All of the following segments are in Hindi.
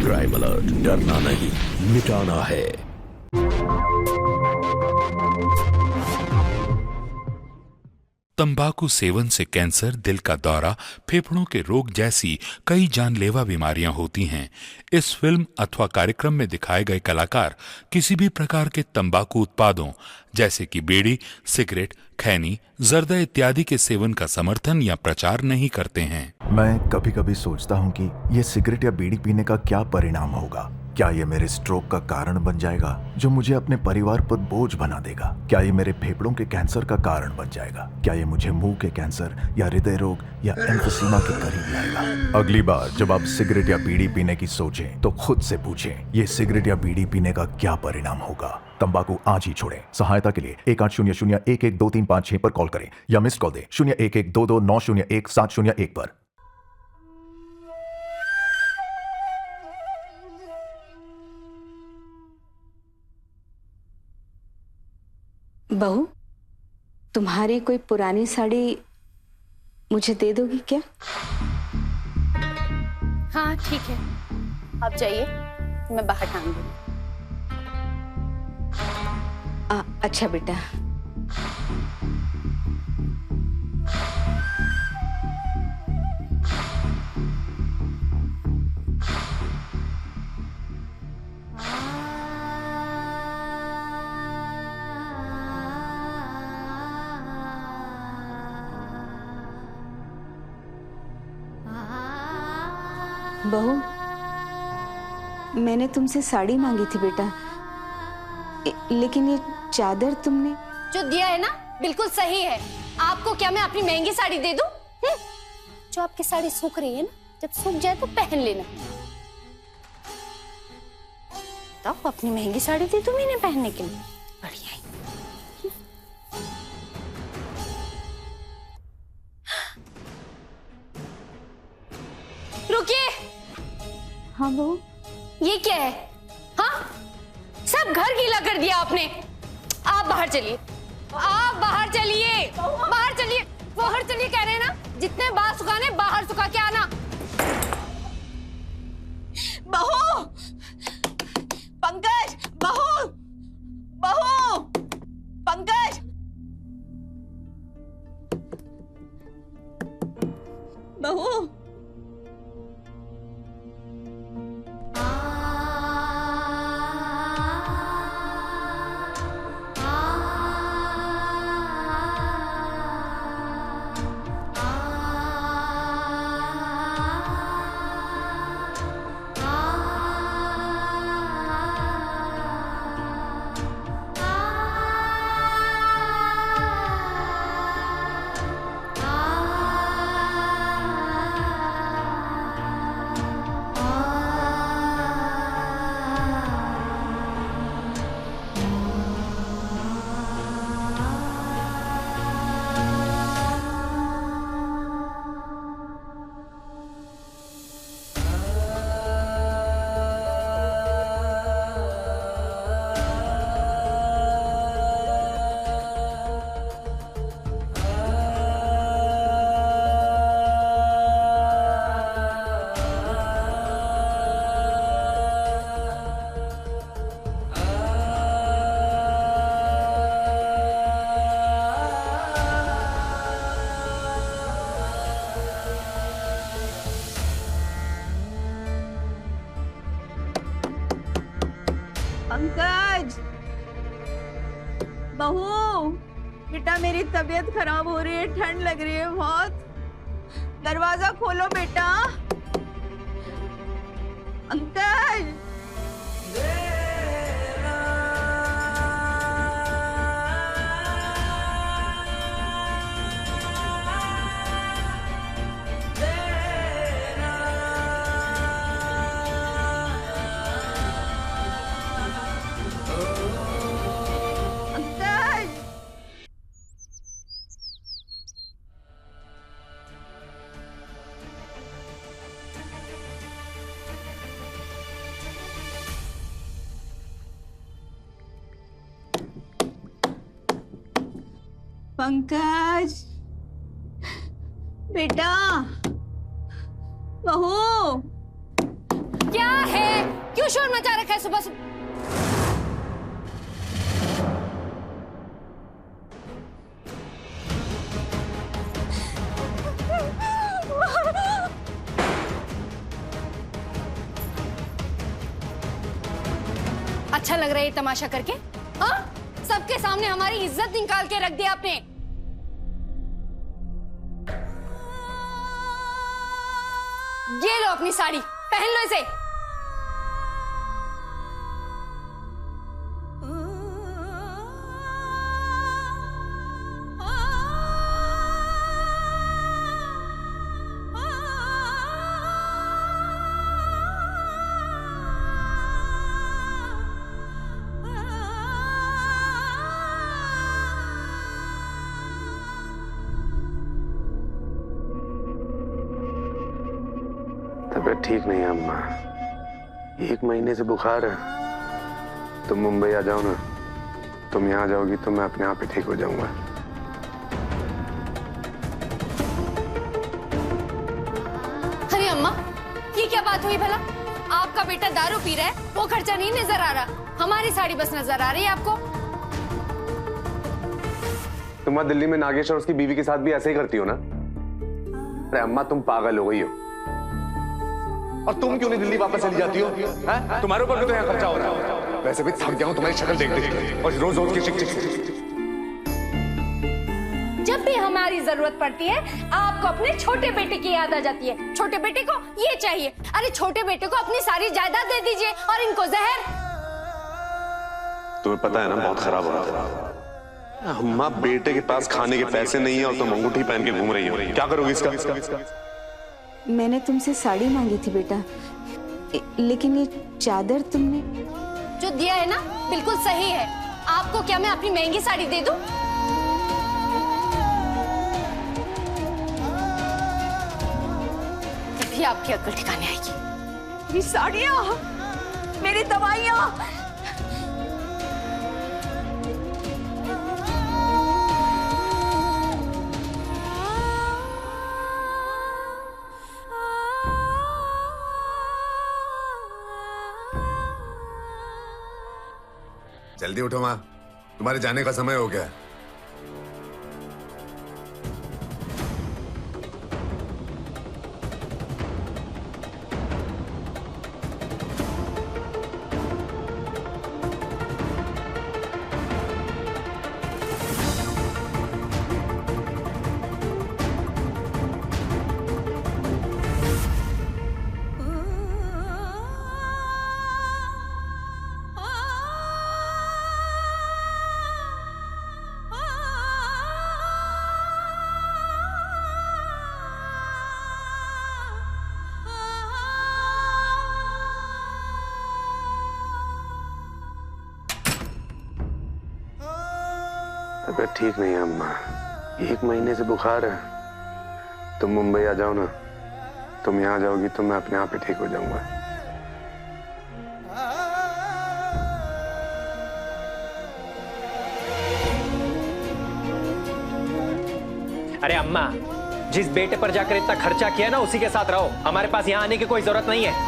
क्राइम अलर्ट, डरना नहीं, मिटाना है। तंबाकू सेवन से कैंसर, दिल का दौरा, फेफड़ों के रोग जैसी कई जानलेवा बीमारियां होती हैं। इस फिल्म अथवा कार्यक्रम में दिखाए गए कलाकार किसी भी प्रकार के तंबाकू उत्पादों जैसे कि बीड़ी, सिगरेट, खैनी, जर्दा इत्यादि के सेवन का समर्थन या प्रचार नहीं करते हैं। मैं कभी कभी सोचता हूँ कि ये सिगरेट या बीड़ी पीने का क्या परिणाम होगा। क्या ये मेरे स्ट्रोक का कारण बन जाएगा, जो मुझे अपने परिवार पर बोझ बना देगा? क्या ये मेरे फेफड़ों के कैंसर का कारण बन जाएगा? क्या ये मुझे मुंह के कैंसर या हृदय रोग या एम्फीसीमा के करीब लाएगा? अगली बार जब आप सिगरेट या बीड़ी पीने की सोचें तो खुद से पूछें, ये सिगरेट या बीड़ी पीने का क्या परिणाम होगा? तंबाकू आज ही छोड़ें। सहायता के लिए 1800-112356 पर कॉल करें या मिस्ड कॉल दें 01122901-701 पर। बहू, तुम्हारी कोई पुरानी साड़ी मुझे दे दोगी क्या? हाँ ठीक है, आप जाइए, मैं बाहर टांग दूंगी। अच्छा बेटा। बहू, मैंने तुमसे साड़ी मांगी थी बेटा, लेकिन ये चादर तुमने जो दिया है ना बिल्कुल सही है। आपको क्या मैं अपनी महंगी साड़ी दे दूं? जो आपकी साड़ी सूख रही है ना, जब सूख जाए तो पहन लेना। तो अपनी महंगी साड़ी दे दूं मैंने पहनने के लिए। बढ़िया है। रुकिए। हाँ बहू, ये क्या है? हाँ, सब घर गीला कर दिया आपने। आप बाहर चलिए, आप बाहर चलिए, बाहर चलिए, बाहर चलिए कह रहे हैं ना। जितने बाल सुखाने बाहर सुखा के आना। बहू, पंकज, बहू, बहू, पंकज, बहू। पंकज, बहू, बेटा मेरी तबीयत खराब हो रही है, ठंड लग रही है बहुत। दरवाजा खोलो बेटा। पंकज, पंकज, बेटा, बहू। क्या है? क्यों शोर मचा रखा है सुबह सुबह? अच्छा लग रहा है ये तमाशा करके? हाँ, सबके सामने हमारी इज्जत निकाल के रख दिया आपने। ये लो अपनी साड़ी, पहन लो इसे। तबीयत ठीक नहीं है अम्मा, 1 महीने से बुखार है। तुम मुंबई आ जाओ ना, तुम यहाँ जाओगी तो मैं अपने आप ही ठीक हो जाऊंगा। अरे अम्मा, ये क्या बात हुई भला? आपका बेटा दारू पी रहा है, वो खर्चा नहीं नजर आ रहा, हमारी साड़ी बस नजर आ रही है आपको। तुम वहाँ दिल्ली में नागेश और उसकी बीवी के साथ भी ऐसे ही करती हो ना? अरे अम्मा, तुम पागल हो गई हो। और तुम क्यों नहीं दिल्ली वापस चली जाती हो? हैं? तुम्हारे ऊपर भी तो यहाँ खर्चा हो रहा है। वैसे भी थक गया हूँ तुम्हारी शक्ल देख देख और रोज रोज की चिक चिक। जब भी हमारी जरूरत पड़ती है आपको अपने छोटे बेटे की याद आ जाती है। छोटे बेटे को ये चाहिए, अरे छोटे बेटे को अपनी सारी जायदाद दे दीजिए और इनको जहर। तुम्हें पता है ना, बहुत खराब हो रहा था। अम्मा, बेटे के पास खाने के पैसे नहीं है और तुम अंगूठी पहन के घूम रही हो, क्या करोगी इसका? मैंने तुमसे साड़ी मांगी थी बेटा, लेकिन ये चादर तुमने जो दिया है ना बिल्कुल सही है। आपको क्या मैं अपनी महंगी साड़ी दे दूं? तभी आपकी अक्ल ठिकाने आएगी। मेरी साड़ियाँ, मेरी दवाइयाँ। जल्दी उठो माँ, तुम्हारे जाने का समय हो गया है। तबीयत ठीक नहीं है अम्मा, 1 महीने से बुखार है। तुम मुंबई आ जाओ ना, तुम यहाँ जाओगी तो मैं अपने आप ही ठीक हो जाऊंगा। अरे अम्मा, जिस बेटे पर जाकर इतना खर्चा किया ना उसी के साथ रहो, हमारे पास यहाँ आने की कोई जरूरत नहीं है।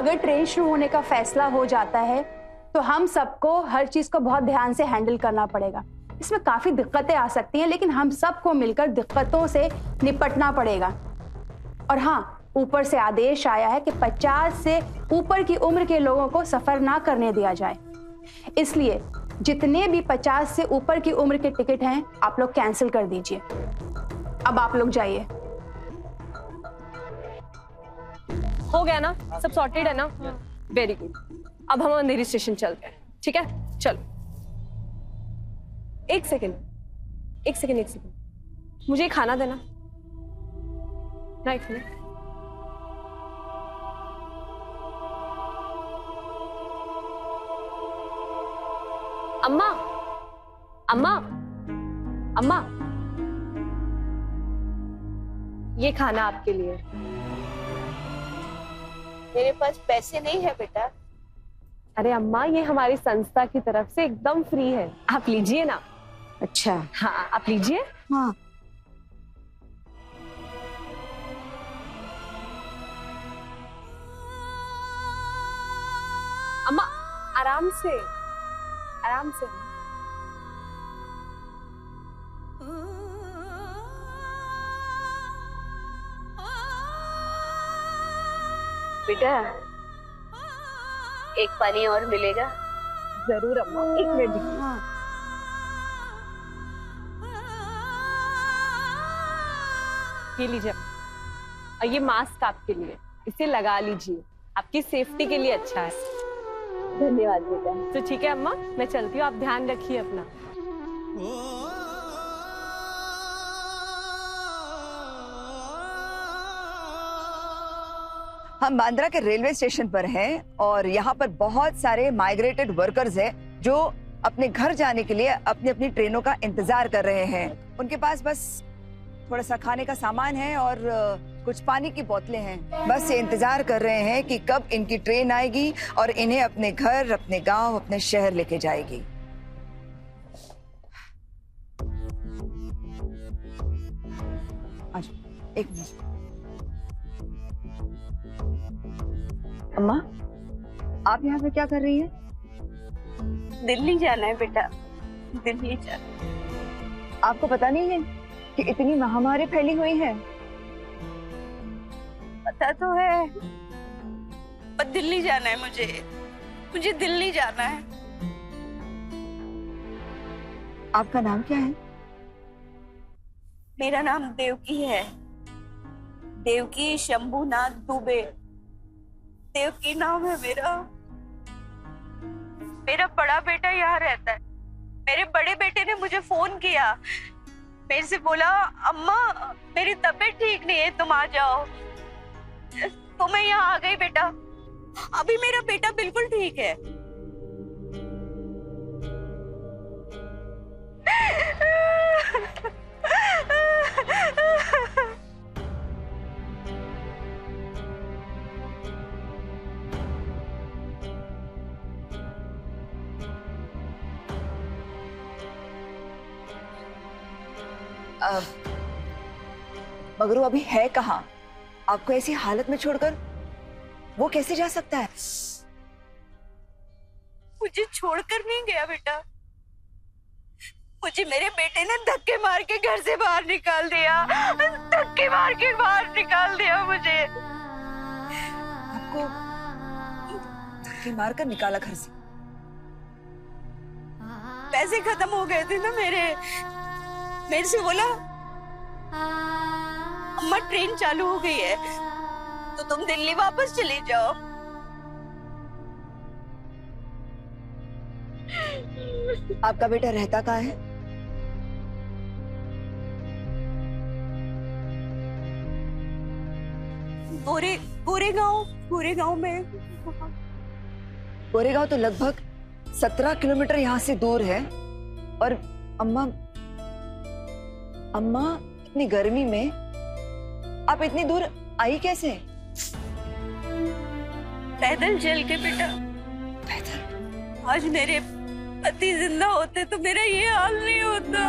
अगर ट्रेन शुरू होने का फैसला हो जाता है तो हम सबको हर चीज को बहुत ध्यान से हैंडल करना पड़ेगा। इसमें काफी दिक्कतें आ सकती हैं, लेकिन हम सबको मिलकर दिक्कतों से निपटना पड़ेगा। और हाँ, ऊपर से आदेश आया है कि 50 से ऊपर की उम्र के लोगों को सफर ना करने दिया जाए, इसलिए जितने भी 50 से ऊपर की उम्र के टिकट हैं आप लोग कैंसिल कर दीजिए। अब आप लोग जाइए। हो गया ना, सब सॉर्टेड है ना? Very good. अब हम अंधेरी स्टेशन चलते हैं, ठीक है? चलो। एक सेकंड, मुझे खाना देना। राइट में अम्मा, अम्मा, अम्मा, ये खाना आपके लिए। मेरे पास पैसे नहीं है बेटा। अरे अम्मा, ये हमारी संस्था की तरफ से एकदम फ्री है, आप लीजिए ना। अच्छा। हाँ, आप लीजिए। हाँ। अम्मा आराम से, आराम से। बेटा, एक पानी और मिलेगा? जरूर अम्मा, एक मिनट। ये लीजिए, और ये मास्क आपके लिए, इसे लगा लीजिए, आपकी सेफ्टी के लिए अच्छा है। धन्यवाद बेटा। तो ठीक है अम्मा, मैं चलती हूँ, आप ध्यान रखिए अपना। हम बांद्रा के रेलवे स्टेशन पर हैं और यहाँ पर बहुत सारे माइग्रेटेड वर्कर्स हैं जो अपने घर जाने के लिए अपनी अपनी ट्रेनों का इंतजार कर रहे हैं। उनके पास बस थोड़ा सा खाने का सामान है और कुछ पानी की बोतलें हैं। बस ये इंतजार कर रहे हैं कि कब इनकी ट्रेन आएगी और इन्हें अपने घर, अपने गांव, अपने शहर लेके जाएगी। अच्छा, एक मिनट। अम्मा, आप यहाँ पे क्या कर रही हैं? दिल्ली जाना है बेटा, दिल्ली जाना। आपको पता नहीं है कि इतनी महामारी फैली हुई है? पता तो है, पर दिल्ली जाना है मुझे दिल्ली जाना है। आपका नाम क्या है? मेरा नाम देवकी है, देवकी शंभूनाथ दुबे। देवकी नाम है मेरा। मेरा बड़ा बेटा यहाँ रहता है। मेरे बड़े बेटे ने मुझे फोन किया, मेरे से बोला अम्मा मेरी तबीयत ठीक नहीं है, तुम आ जाओ। तो मैं यहाँ आ गई बेटा। अभी मेरा बेटा बिल्कुल ठीक है। मगर वो अभी है कहाँ? आपको ऐसी हालत में छोड़कर वो कैसे जा सकता है? मुझे छोड़कर नहीं गया बेटा, मुझे मेरे बेटे ने धक्के मार के घर से बाहर निकाल दिया, धक्के मार के बाहर निकाल दिया मुझे। आपको धक्के मारकर निकाला घर से? पैसे खत्म हो गए थे ना मेरे से बोला अम्मा ट्रेन चालू हो गई है तो तुम दिल्ली वापस चले जाओ। आपका बेटा रहता कहाँ है? गोरेगांव में। गोरेगांव तो लगभग 17 किलोमीटर यहाँ से दूर है। और अम्मा इतनी गर्मी में आप इतनी दूर आई कैसे? पैदल चल के बेटा। पैदल? आज मेरे पति जिंदा होते तो मेरा ये हाल नहीं होता।